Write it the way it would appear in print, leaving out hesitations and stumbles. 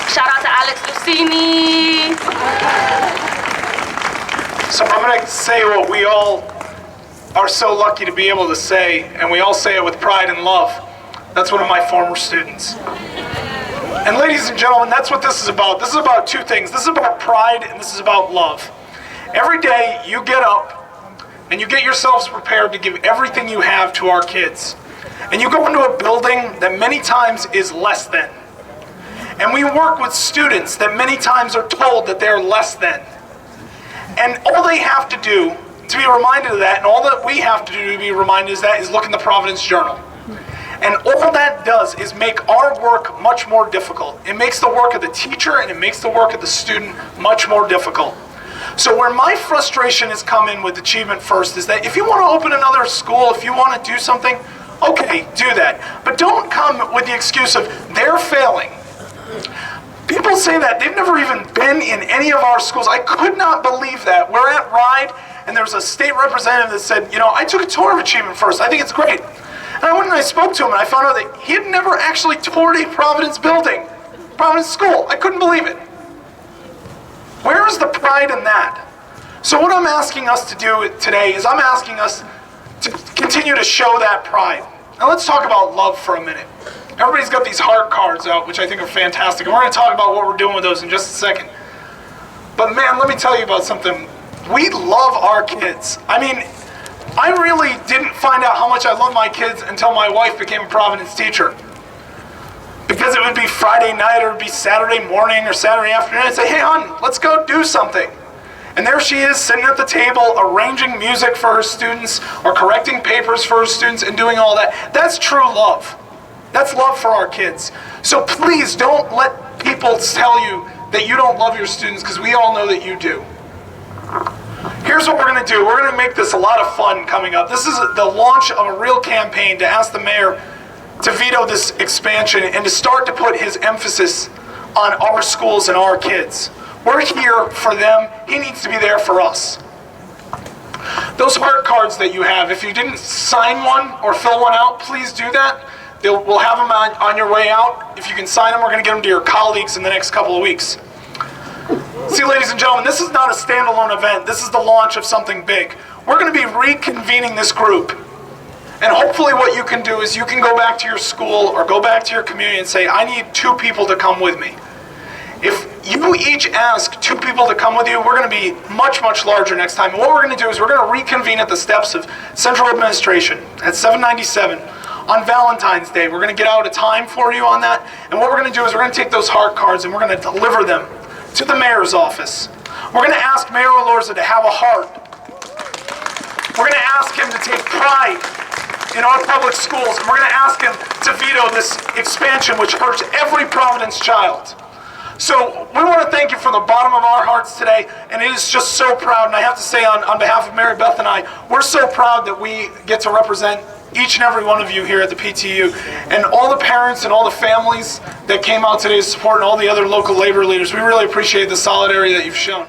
Shout out to Alex Lucini. So I'm going to say what we all are so lucky to be able to say, and we all say it with pride and love. That's one of my former students. And ladies and gentlemen, that's what this is about. This is about two things. This is about pride and this is about love. Every day you get up and you get yourselves prepared to give everything you have to our kids. And you go into a building that many times is less than. And we work with students that many times are told that they're less than. And all they have to do to be reminded of that, and all that we have to do to be reminded of that, is look in the Providence Journal. And all that does is make our work much more difficult. It makes the work of the teacher and it makes the work of the student much more difficult. So where my frustration has come in with Achievement First is that if you want to open another school, if you want to do something, okay, do that. But don't come with the excuse of they're failing. People say that. They've never even been in any of our schools. I could not believe that. We're at RIDE, and there was a state representative that said, you know, I took a tour of Achievement First. I think it's great. And I went and I spoke to him, and I found out that he had never actually toured a Providence building, Providence school. I couldn't believe it. Where is the pride in that? So what I'm asking us to do today is I'm asking us to continue to show that pride. Now let's talk about love for a minute. Everybody's got these heart cards out, which I think are fantastic. And we're going to talk about what we're doing with those in just a second. But man, let me tell you about something. We love our kids. I mean, I really didn't find out how much I love my kids until my wife became a Providence teacher. Because it would be Friday night or it would be Saturday morning or Saturday afternoon. I'd say, hey hon, let's go do something. And there she is sitting at the table arranging music for her students or correcting papers for her students and doing all that. That's true love. That's love for our kids. So please don't let people tell you that you don't love your students, because we all know that you do. Here's what we're going to do. We're going to make this a lot of fun coming up. This is the launch of a real campaign to ask the mayor to veto this expansion and to start to put his emphasis on our schools and our kids. We're here for them. He needs to be there for us. Those heart cards that you have, if you didn't sign one or fill one out, please do that. We'll have them on your way out. If you can sign them, we're going to get them to your colleagues in the next couple of weeks. See, ladies and gentlemen, this is not a standalone event. This is the launch of something big. We're going to be reconvening this group. And hopefully what you can do is you can go back to your school or go back to your community and say, I need 2 people to come with me. If you each ask 2 people to come with you, we're going to be much, much larger next time. And what we're going to do is we're going to reconvene at the steps of Central Administration at 797 on Valentine's Day. We're going to get out a time for you on that. And what we're going to do is we're going to take those heart cards and we're going to deliver them to the mayor's office. We're going to ask Mayor Elorza to have a heart. We're going to ask him to take pride in our public schools. And we're going to ask him to veto this expansion which hurts every Providence child. So we want to thank you from the bottom of our hearts today, and it is just so proud, and I have to say on behalf of Mary Beth and I, we're so proud that we get to represent each and every one of you here at the PTU, and all the parents and all the families that came out today to support, and all the other local labor leaders. We really appreciate the solidarity that you've shown.